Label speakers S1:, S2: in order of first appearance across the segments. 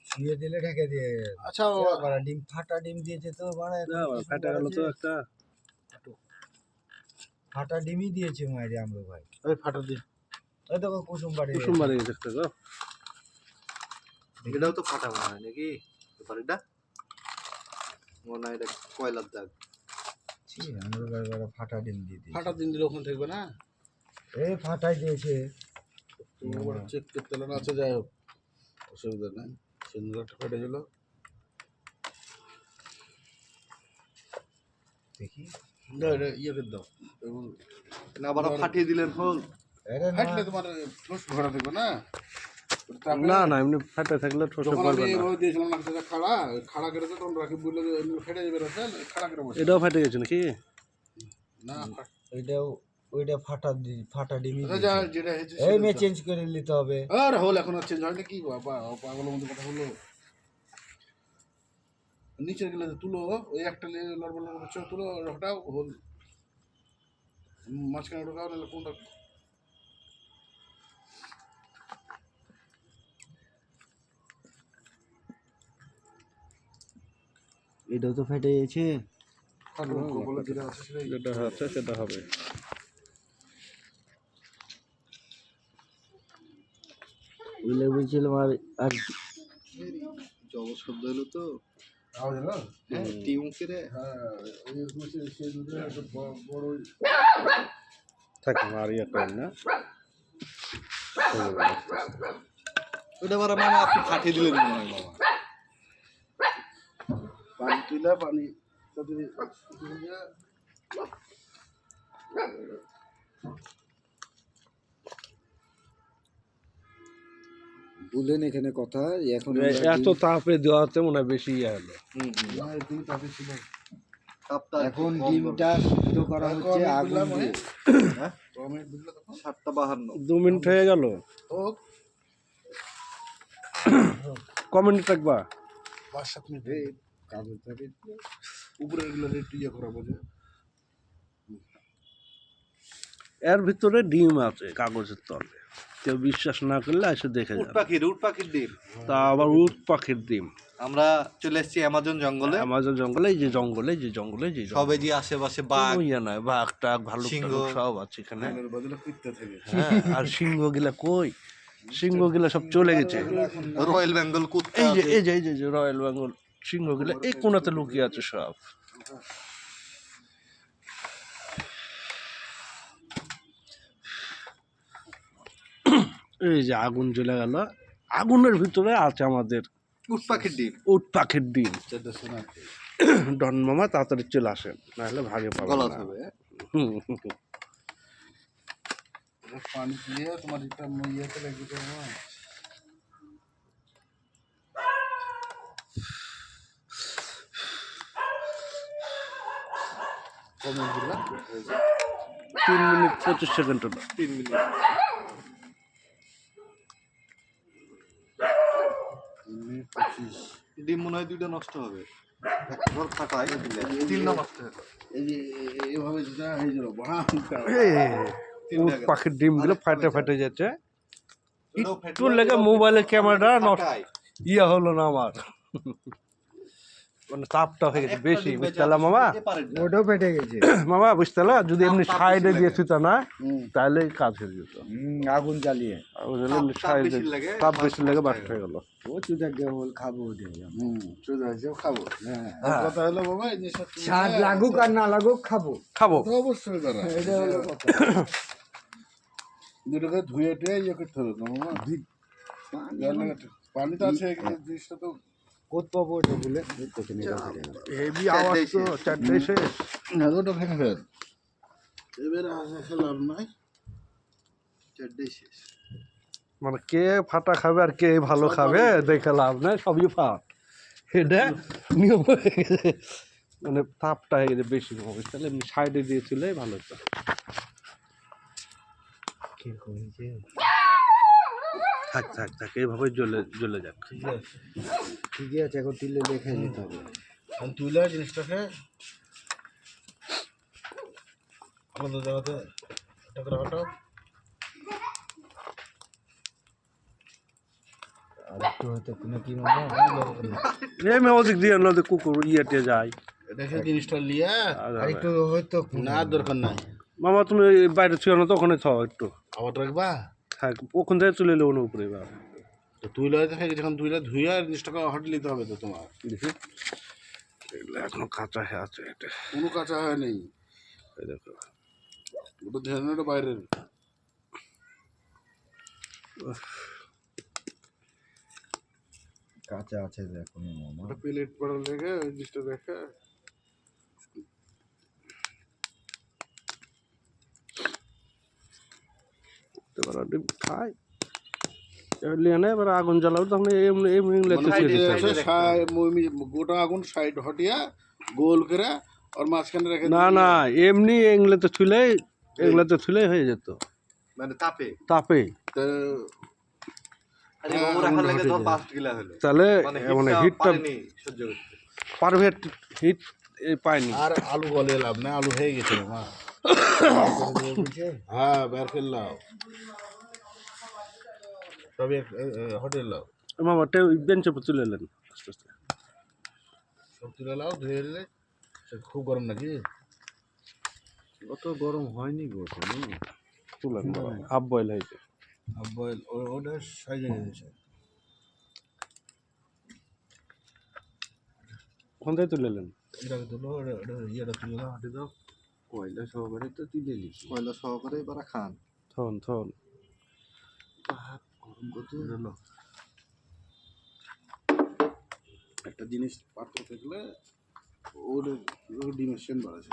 S1: শুয়ে দিলে ঢেকে দিয়ে।
S2: আচ্ছা
S1: ডিম ফাটা ডিম দিয়েছে তো
S3: ফাটা গেল তো একটা
S1: ফাটা ডিমই দিয়েছে মায়ের আমরা ভাই।
S2: ওই ফাটা দিয়ে
S1: ওই দেখো কুসুমবাড়ি
S3: গেছে একটা গো।
S2: এটাও তো ফাটা মনে হয় নাকি ব্যাপারটা মনে হয় এটা কয়লার দাগ।
S1: আমরা বারবার ফাটা ডিম দিয়ে দিই।
S2: ফাটা দিন দিলে ওখানে থাকবে না।
S1: এই ফাটাই দিয়েছে।
S2: চেক করতে হলো না। আচ্ছা যাই হোক অসুবিধা নাই। সিন্দুরটা ফেটে গেল
S1: দেখি
S2: ইয়ে করে দাও না আবার ফাটিয়ে দিলেন হোল ফাটলে তোমার ঠোস ভরা থাকবে না।
S3: না না এমনি ফাটা থাকলে ঠোসে পড়বে না।
S2: দিয়েছিলাম না খাড়া খাড়া করে তো তোমরা রাখি বললে ফেটে যাবে খাড়া করে বসে।
S3: এটাও ফাটে গেছে নাকি?
S2: না
S1: ওইটাও ওইটা ফাটা ডিমই
S2: যেটা হয়েছে
S1: এই মে চেঞ্জ করে নিতে হবে।
S2: আর হোল এখন আর চেঞ্জ হয় না কি বাবা পাগলের মধ্যে কথা হলো। নিচে গেলে তুলো ওই একটা নর্মাল তুলো হটাও হোল মাঝখানে ঢোকাও নাহলে কোনটা
S1: এটাও তো ফেটে গেছে।
S3: যেটা আছে সেটা হবে।
S1: বুঝলে বলছিলাম আর
S2: জল শব্দ হলো তো টিম করে
S3: থাকে আর ইয়ে করেন না।
S2: ওটা আবার মামা আপনি ফাটিয়ে দিলেন মনে হয় মামা। পানি তুলে পানি
S1: বুঝলেন এখানে কথা এখন
S3: এত তাপে দেওয়াতে মনে হয় বেশি ইয়ে হলো।
S1: এখন ডিমটা সিদ্ধ করা হচ্ছে আগুন দিয়ে।
S2: 7:52
S3: 2 মিনিট হয়ে গেল। ক মিনিট রাখবা?
S2: 5-7 মিনিট কাগজ থাকে উপরে এগুলো একটু ইয়ে করা বোঝে।
S3: এর ভিতরে ডিম আছে কাগজের তলে। কেউ বিশ্বাস না করলে এসে দেখে যাবে।
S2: উট পাখির ডিম।
S3: তা আবার উট পাখির ডিম।
S2: আমরা চলে এসেছি অ্যামাজন জঙ্গলে।
S3: অ্যামাজন জঙ্গলে যে
S2: সবে যে আশেপাশে বাঘ
S3: ইয়ে নয় বাঘ টাঘ ভালুক
S2: সিংহ
S3: সব আছে এখানে।
S2: হ্যাঁ,
S3: আর সিংহ গিলা কই? সিংহ গিলা সব চলে গেছে।
S2: রয়্যাল বেঙ্গল কুত্তা
S3: এই যে রয়্যাল বেঙ্গল সিংহ গিলা এই কোনাতে লুকিয়ে আছে সব। এই যে আগুন জ্বলে গেল। আগুনের ভিতরে আছে আমাদের উট পাখির ডিম। ডন মামা তাড়াতাড়ি চলে আসেন, নাহলে ভাগে পাবেন না।
S2: পানি দিয়ে তোমার এটা ইয়েতে লাগিয়ে দেবো। কমে দিলা
S3: 3 মিনিট 25 সেকেন্ড হলো।
S2: 3 মিনিট ডিম মনে হয় 2টা নষ্ট হবে। একটা ঘর ফাটায় 3টা নষ্ট হবে। এই যে এভাবে যেটা হয়ে গেল
S3: উট পাখির ডিম গুলো ফাটে যাচ্ছে। একটু লেগে মোবাইলের ক্যামেরাটা নষ্ট ইয়ে হলো না আমার, মানে তাপটা হয়ে গেছে বেশি, বুঝতে মামা?
S1: ওটাও ফেটে গেছে
S3: মামা বুঝতে যদি এমনি সাইডে দিয়েছি তা না তাহলে কাজ হয়ে যেত।
S1: আগুন জ্বালিয়ে
S3: সাইডে তাপ বেশি লেগে বাস্ট হয়ে গেল।
S1: ও চুদাকে বল খাবো
S2: খাবো। কথা হলো বাবা এই যে
S1: স্বাদ লাগুক আর না লাগুক খাবো
S2: অবশ্যই দাঁড়া।
S1: এটা হলো কথা।
S2: দুটোকে ধুয়ে টুয়ে ইয়ে করতে হবে না মামা। পানি তো আছে জিনিসটা তো
S1: কত পাবো এটা বলে
S3: হেভি আওয়াজ তো চারটে শেষ
S2: না দুটো ভেঙে ফেল এবারে আসা খেলার নাই চারটে শেষ।
S3: মানে কে ফাটা খাবে আর কে ভালো খাবে দেখে লাভ নাই, সবই ফাট। এটা নিয়ম হয়ে গেছে, মানে তাপটা হয়ে গেছে বেশি হবে। তাহলে এমনি সাইডে দিয়েছিলে ভালো হতো। থাক এইভাবে জ্বলে যাক।
S1: ঠিকই আছে, এখন তুলে লেখে নিতে হবে।
S2: তুলে জিনিসটাকে আমাদের জায়গাতে এটা করে হটাও।
S1: আর একটু হয়তো কোনো কি মামা
S3: এমনি ওদিক দিয়ে নদী কুকুর ইয়েতে যায়।
S2: দেখে জিনিসটা লিয়া
S1: আর একটু হয়তো
S2: না দরকার নাই।
S3: মামা তুমি বাইরে ছিল না তখনই থাও একটু,
S2: আবার রাখবা
S3: হ্যাঁ ওখান থেকে চলে এলো ওর উপরে এবার
S2: তো তুই লয় দেখে যখন তুই ধুইয়া জিনিসটাকে হট নিতে হবে তো তোমার।
S3: দেখি এগুলো এখনো কাঁচা হয়ে আছে, এটা
S2: কোনো কাঁচা হয় নেই,
S3: এই দেখো।
S2: ওটা ধ্যান ওটা বাইরের।
S1: কাঁচা আছে দেখো মামা।
S2: ওটা প্লেট পড়া লেগে ওই জিনিসটা দেখে
S3: এবার ডিম খাই এবার লিয়ে নেয়, এবার আগুন জ্বালাবো তখন এমনি এমনি লেতে
S2: মানে
S3: ছেড়ে দিতে হবে।
S2: গোটা আগুন সাইড হটিয়া গোল করে আর মাঝখানে রেখে
S3: না না এমনি এগুলোতে ছুলেই এগুলোতে ছুলেই হয়ে যেত
S2: মানে তাপে
S3: তাপে।
S2: তো
S3: তাহলে মানে হিটটা
S2: সহ্য করতে।
S3: পারফেক্ট হিট পায়নি।
S2: আর আলু গলে লাভ না, আলু হয়ে গেছে মা। হ্যাঁ বের ফেললাম সবই হোটেল লাও,
S3: মামা বেঞ্চের উপর তুলে এলেন আস্তে আস্তে।
S2: সব তুলে লাও ধুয়ে এলে। খুব গরম নাকি?
S1: অত গরম হয়নি গো
S3: তুলেন হাফ বয়েল হয়েছে।
S2: বয়েল ওটা সাইজে গেছে।
S3: ওখান থেকে তুলে এলেন।
S2: এটাকে তুলো, ইয়েটা তুলে দাও, হাঁটে দাও।
S1: কয়লা সহকারে তো তুলে নিছি।
S2: কয়লা সহকারে এবার খান।
S3: থন থন
S2: গরম করতে হলো একটা জিনিস পাত্র থাকলে ওর ডিমের সেন বাড়াছে।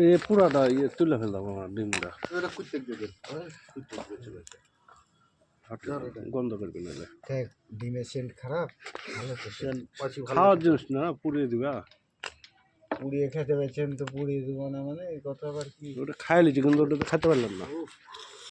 S3: এ পুরাটা ইয়ে তুলে ফেললাম আমার ডিমটা,
S2: এটা কুত্তে দেবে,
S3: গন্ধ করবে নাহলে।
S1: দেখ ডিমের সেন্ট খারাপ, ভালো তো
S2: সেন পাছি ভালো।
S3: খাওয়ার জিনিস না, পুড়িয়ে দিবা।
S1: পুড়িয়ে খেতে পারছেন তো পুড়িয়ে দেবো না মানে এই কথা আবার কি?
S3: ওটা খাই লিছি কিন্তু ওটা তো খেতে পারলাম না।